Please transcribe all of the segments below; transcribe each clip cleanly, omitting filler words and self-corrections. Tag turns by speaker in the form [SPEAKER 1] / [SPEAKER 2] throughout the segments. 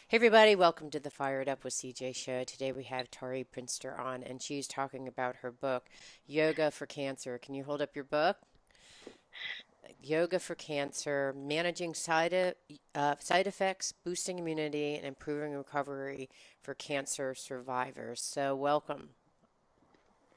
[SPEAKER 1] Hey everybody, welcome to the Fired Up with CJ show. Today we have Tori Prinster on, and she's talking about her book, Yoga for Cancer. Can you hold up your book? Yoga for Cancer, Managing Side Effects, Boosting Immunity, and Improving Recovery for Cancer Survivors. So welcome.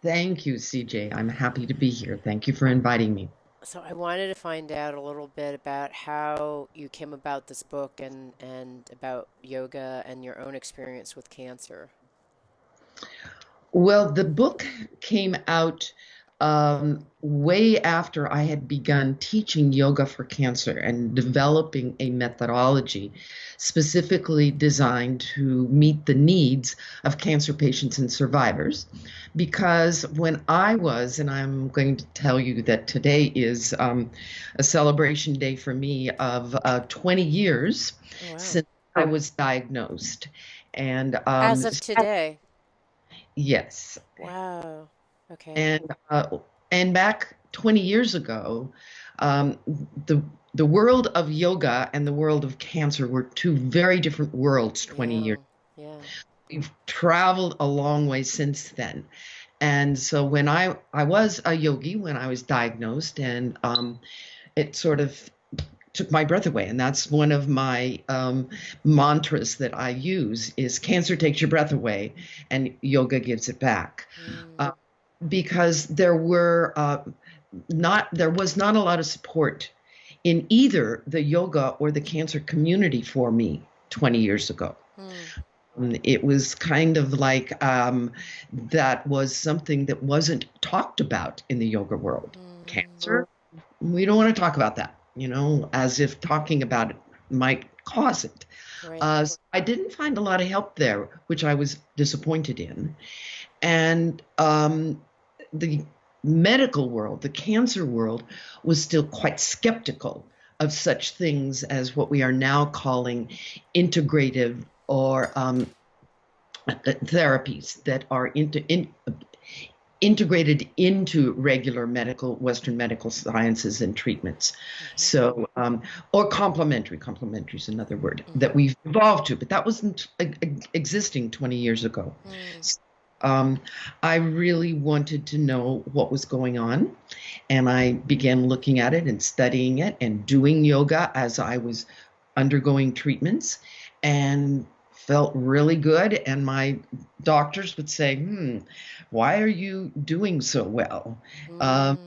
[SPEAKER 2] Thank you, CJ. I'm happy to be here. Thank you for inviting me.
[SPEAKER 1] So I wanted to find out a little bit about how you came about this book and about yoga and your own experience with cancer.
[SPEAKER 2] Well, the book came out way after I had begun teaching yoga for cancer and developing a methodology specifically designed to meet the needs of cancer patients and survivors. Because when I was, and I'm going to tell you that today is a celebration day for me of 20 years
[SPEAKER 1] Oh, wow.
[SPEAKER 2] since I was diagnosed. And
[SPEAKER 1] As of today.
[SPEAKER 2] yes,
[SPEAKER 1] Wow. Okay.
[SPEAKER 2] and and back 20 years ago, um, the the world of yoga and the world of cancer were two very different worlds 20 years.
[SPEAKER 1] Yeah. Yeah.
[SPEAKER 2] We've traveled a long way since then. And so when I was a yogi when I was diagnosed, and it sort of took my breath away. And that's one of my mantras that I use is cancer takes your breath away and yoga gives it back.
[SPEAKER 1] Mm.
[SPEAKER 2] Uh, because there was not a lot of support in either the yoga or the cancer community for me 20 years ago.
[SPEAKER 1] Mm.
[SPEAKER 2] It was kind of like that was something that wasn't talked about in the yoga world.
[SPEAKER 1] Mm.
[SPEAKER 2] Cancer, we don't want to talk about that, as if talking about it might cause it.
[SPEAKER 1] Right.
[SPEAKER 2] So I didn't find a lot of help there, which I was disappointed in. And the medical world, the cancer world, was still quite skeptical of such things as what we are now calling integrative or therapies that are integrated into regular Western medical sciences and treatments.
[SPEAKER 1] Mm-hmm.
[SPEAKER 2] So, or complementary. Complementary is another word that
[SPEAKER 1] Mm-hmm.
[SPEAKER 2] we've evolved to, but that wasn't existing 20 years ago.
[SPEAKER 1] Mm.
[SPEAKER 2] Um, I really wanted to know what was going on, and I began looking at it and studying it and doing yoga as I was undergoing treatments, and felt really good. And my doctors would say, why are you doing so well? Um,
[SPEAKER 1] Mm.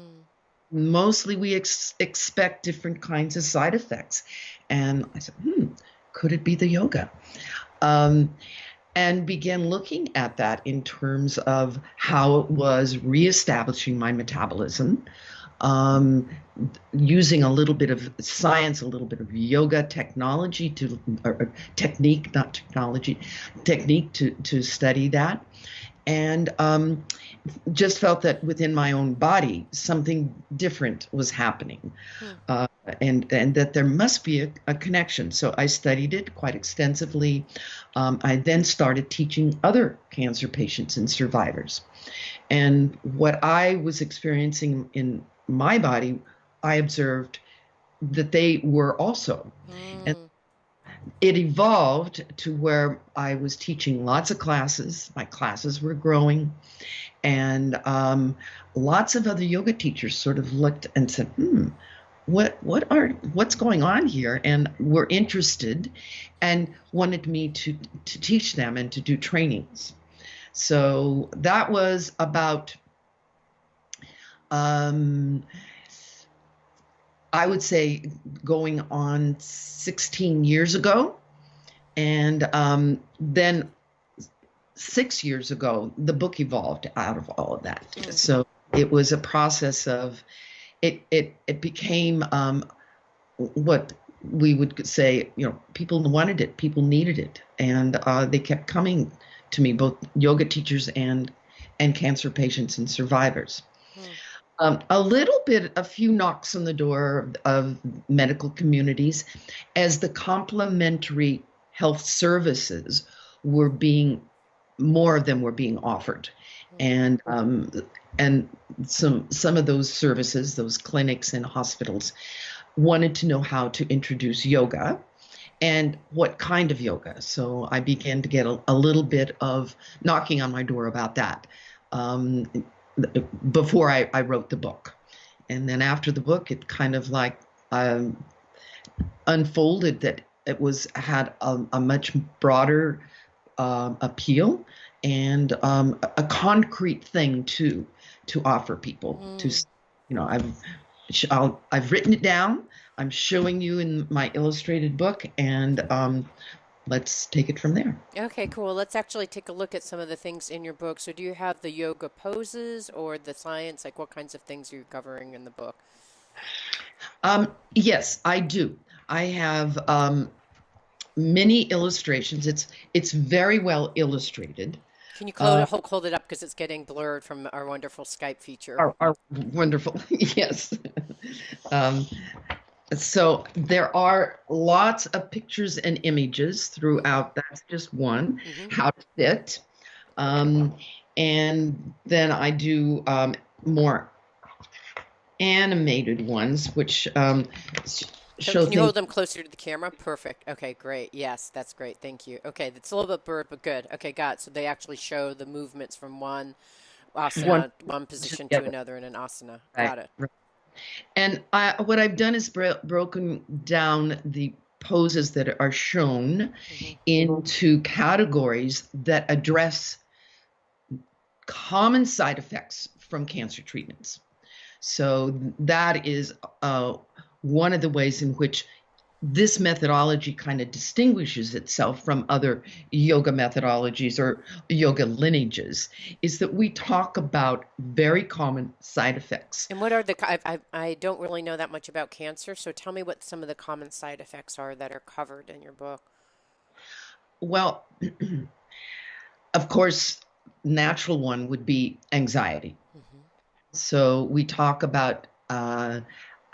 [SPEAKER 2] Mostly we expect different kinds of side effects. And I said, could it be the yoga? Um, and began looking at that in terms of how it was reestablishing my metabolism, um, using a little bit of science, a little bit of yoga technology or technique, not technology, technique to study that. And just felt that within my own body, something different was happening.
[SPEAKER 1] Mm.
[SPEAKER 2] Uh, and that there must be a connection. So I studied it quite extensively. I then started teaching other cancer patients and survivors. And what I was experiencing in my body, I observed that they were also. And
[SPEAKER 1] Mm.
[SPEAKER 2] it evolved to where I was teaching lots of classes. My classes were growing, and lots of other yoga teachers sort of looked and said, what's going on here, and were interested and wanted me to teach them and to do trainings. So that was about um, I would say going on 16 years ago. And then 6 years ago, the book evolved out of all of that.
[SPEAKER 1] Mm.
[SPEAKER 2] So it was a process of it became what we would say, people wanted it, people needed it, and they kept coming to me, both yoga teachers and cancer patients and survivors.
[SPEAKER 1] Mm.
[SPEAKER 2] A few knocks on the door of medical communities as the complementary health services were being, more of them were being offered.
[SPEAKER 1] Mm.
[SPEAKER 2] And some of those services, those clinics and hospitals, wanted to know how to introduce yoga. and what kind of yoga. So I began to get a little bit of knocking on my door about that um, before I wrote the book. And then after the book, it kind of like um, unfolded that it was had a much broader appeal and a concrete thing to offer people. To
[SPEAKER 1] Mm.
[SPEAKER 2] I've written it down. I'm showing you in my illustrated book, and let's take it from there.
[SPEAKER 1] Okay, cool. Let's actually take a look at some of the things in your book. So, do you have the yoga poses or the science? Like, what kinds of things are you covering in the book?
[SPEAKER 2] Yes, I do. I have many illustrations. It's very well illustrated.
[SPEAKER 1] Can you
[SPEAKER 2] Uh,
[SPEAKER 1] hold it up because it's getting blurred from our wonderful Skype feature?
[SPEAKER 2] are wonderful. Yes. Um, so there are lots of pictures and images
[SPEAKER 1] Hmm.
[SPEAKER 2] throughout. That's just one.
[SPEAKER 1] Hmm.
[SPEAKER 2] How to sit. Um, and then I do more animated ones, which
[SPEAKER 1] So,
[SPEAKER 2] show
[SPEAKER 1] can you
[SPEAKER 2] things.
[SPEAKER 1] hold them closer to the camera? Perfect. Okay, great. Yes, that's great. Thank you. Okay, that's a little bit blurred, but good. Okay, got it. So they actually show the movements from one
[SPEAKER 2] One
[SPEAKER 1] asana, one
[SPEAKER 2] to
[SPEAKER 1] position
[SPEAKER 2] the
[SPEAKER 1] to
[SPEAKER 2] other.
[SPEAKER 1] another in an asana.
[SPEAKER 2] Right.
[SPEAKER 1] Got it.
[SPEAKER 2] Right. And what I've done is broken down the poses that are shown
[SPEAKER 1] Hmm.
[SPEAKER 2] into categories that address common side effects from cancer treatments. So that is one of the ways in which this methodology kind of distinguishes itself from other yoga methodologies or yoga lineages, is that we talk about very common side effects.
[SPEAKER 1] And what are I don't really know that much about cancer, so tell me what some of the common side effects are that are covered in your book.
[SPEAKER 2] Well, of course, natural one would be anxiety.
[SPEAKER 1] Hmm.
[SPEAKER 2] So we talk about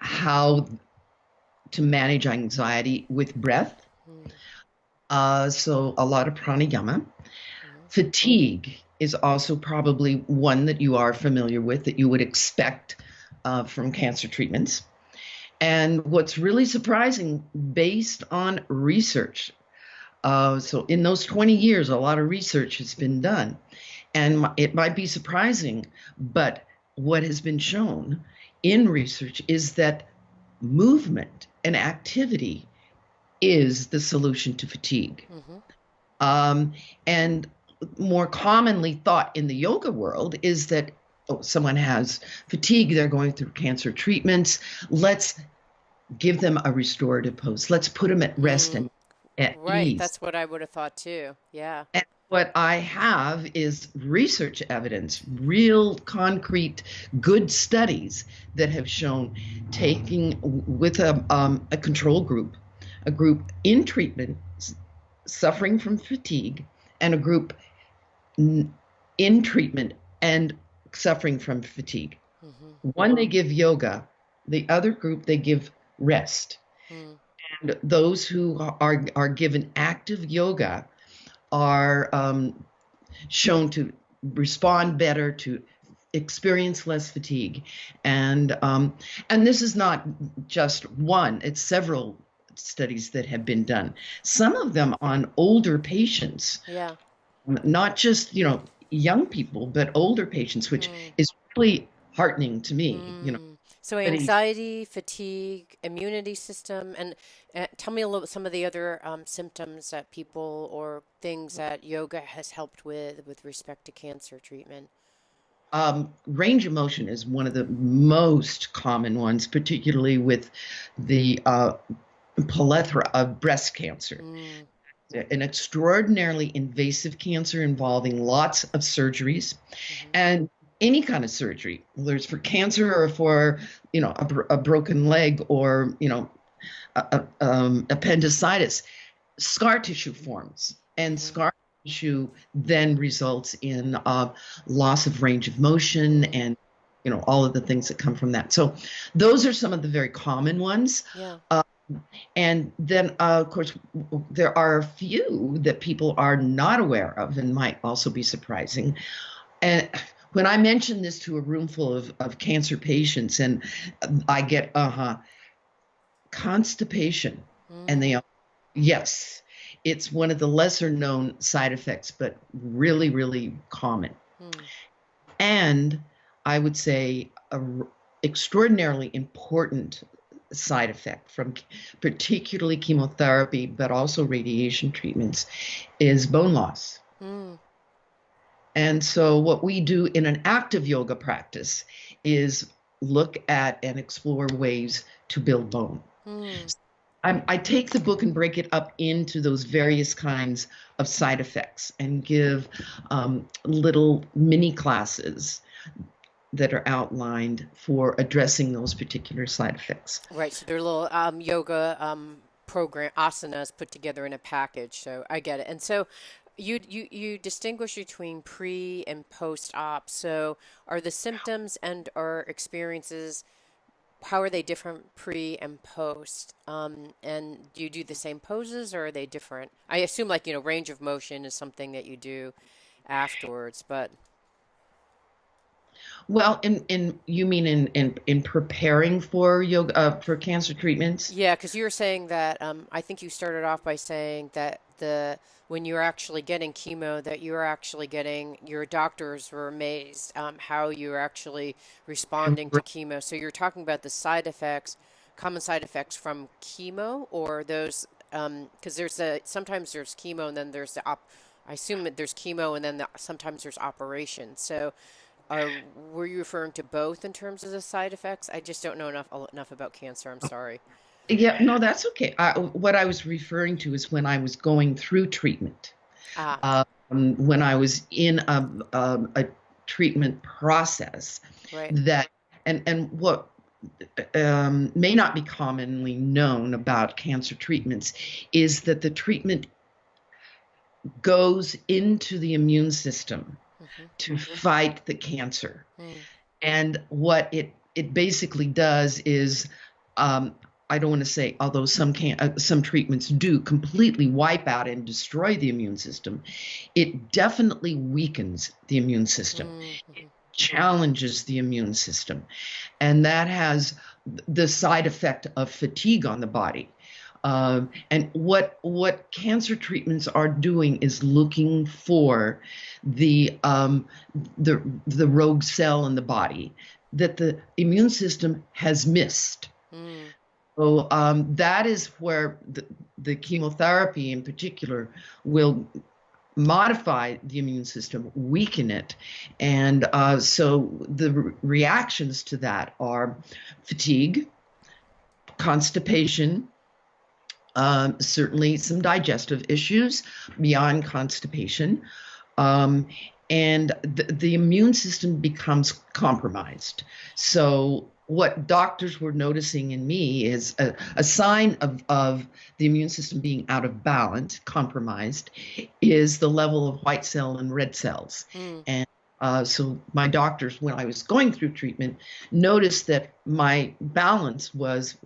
[SPEAKER 2] how to manage anxiety with breath.
[SPEAKER 1] Hmm.
[SPEAKER 2] So a lot of pranayama.
[SPEAKER 1] Hmm.
[SPEAKER 2] Fatigue is also probably one that you are familiar with that you would expect from cancer treatments. And what's really surprising, based on research, so in those 20 years, a lot of research has been done. And it might be surprising, but what has been shown in research is that movement and activity is the solution to fatigue.
[SPEAKER 1] Hmm.
[SPEAKER 2] Um, and more commonly thought in the yoga world is that someone has fatigue, they're going through cancer treatments. Let's give them a restorative pose. Let's put them at rest
[SPEAKER 1] Mm.
[SPEAKER 2] and at
[SPEAKER 1] Right,
[SPEAKER 2] ease.
[SPEAKER 1] that's what I would have thought too. Yeah.
[SPEAKER 2] And what I have is research evidence, real concrete, good studies that have shown taking with a control group, a group in treatment suffering from fatigue, and a group in treatment and suffering from fatigue.
[SPEAKER 1] Hmm.
[SPEAKER 2] One, they give yoga, the other group, they give rest.
[SPEAKER 1] Hmm.
[SPEAKER 2] And those who are given active yoga are shown to respond better, to experience less fatigue, and this is not just one; it's several studies that have been done. Some of them on older patients,
[SPEAKER 1] Yeah.
[SPEAKER 2] not just young people, but older patients, which
[SPEAKER 1] Hmm.
[SPEAKER 2] is really heartening to me.
[SPEAKER 1] Mm. So
[SPEAKER 2] But
[SPEAKER 1] anxiety, fatigue, immunity system, and tell me a little some of the other symptoms that people or things that yoga has helped with respect to cancer treatment.
[SPEAKER 2] range of motion is one of the most common ones, particularly with the plethora of breast cancer,
[SPEAKER 1] Mm.
[SPEAKER 2] an extraordinarily invasive cancer involving lots of surgeries
[SPEAKER 1] Hmm.
[SPEAKER 2] and any kind of surgery, whether it's for cancer or for a broken leg or appendicitis. Scar tissue forms, and
[SPEAKER 1] Hmm.
[SPEAKER 2] scar tissue then results in loss of range of motion
[SPEAKER 1] Mm.
[SPEAKER 2] and all of the things that come from that. So those are some of the very common ones.
[SPEAKER 1] Yeah.
[SPEAKER 2] Uh, and then, of course, there are a few that people are not aware of and might also be surprising. And when I mention this to a room full of cancer patients, and I get, constipation, and
[SPEAKER 1] Mm.
[SPEAKER 2] they Yes, it's one of the lesser known side effects, but really, really common.
[SPEAKER 1] Hmm.
[SPEAKER 2] And I would say extraordinarily important side effect from particularly chemotherapy, but also radiation treatments, is bone loss.
[SPEAKER 1] Hmm.
[SPEAKER 2] And so, what we do in an active yoga practice is look at and explore ways to build bone.
[SPEAKER 1] Hmm.
[SPEAKER 2] I take the book and break it up into those various kinds of side effects and give little mini classes that are outlined for addressing those particular side effects.
[SPEAKER 1] Right. So they're little yoga program asanas put together in a package. So I get it. And so you distinguish between pre and post op. So are the symptoms and or experiences, how are they different pre and post? And do you do the same poses or are they different? I assume like, range of motion is something that you do afterwards, but
[SPEAKER 2] Well, in you mean in preparing for yoga for cancer treatments?
[SPEAKER 1] yeah, because you were saying that I think you started off by saying that the when you're actually getting chemo, that you're actually getting your doctors were amazed how you're actually responding to chemo. So you're talking about the side effects, common side effects from chemo, or those because there's a sometimes there's chemo and then there's the op. I assume that there's chemo and then sometimes there's operation. So were you referring to both in terms of the side effects? I just don't know enough about cancer. I'm sorry.
[SPEAKER 2] Yeah, no, that's okay. What I was referring to is when I was going through treatment,
[SPEAKER 1] Ah,
[SPEAKER 2] when I was in a treatment process,
[SPEAKER 1] right.
[SPEAKER 2] that and what may not be commonly known about cancer treatments is that the treatment goes into the immune system
[SPEAKER 1] Mm-hmm.
[SPEAKER 2] to fight the cancer.
[SPEAKER 1] Mm,
[SPEAKER 2] And what it basically does is, um, I don't want to say, although some treatments do completely wipe out and destroy the immune system, it definitely weakens the immune system,
[SPEAKER 1] mm, mhm.
[SPEAKER 2] challenges the immune system, and that has the side effect of fatigue on the body. And what cancer treatments are doing is looking for the rogue cell in the body that the immune system has missed.
[SPEAKER 1] Mm,
[SPEAKER 2] So that is where the chemotherapy in particular will modify the immune system, weaken it. And so the reactions to that are fatigue, constipation, certainly some digestive issues beyond constipation. Um, and the immune system becomes compromised. So, what doctors were noticing in me is a sign of the immune system being out of balance, compromised, is the level of white cell and red cells.
[SPEAKER 1] mm.
[SPEAKER 2] And so, my doctors, when I was going through treatment, noticed that my balance was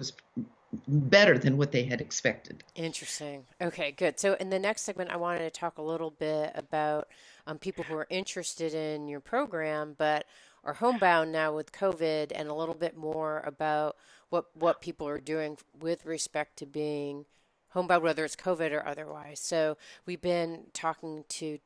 [SPEAKER 2] better than what they had expected.
[SPEAKER 1] Interesting. Okay, good. So in the next segment, I wanted to talk a little bit about people who are interested in your program, but are homebound now with COVID, and a little bit more about what people are doing with respect to being homebound, whether it's COVID or otherwise. So we've been talking to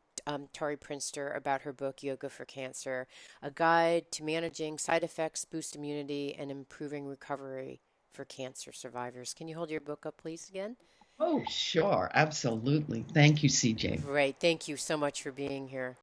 [SPEAKER 1] Tari Prinster about her book, Yoga for Cancer, a guide to managing side effects, boost immunity, and improving recovery for cancer survivors. Can you hold your book up, please, again?
[SPEAKER 2] Oh, sure, absolutely. Thank you, CJ.
[SPEAKER 1] Great. Thank you so much for being here.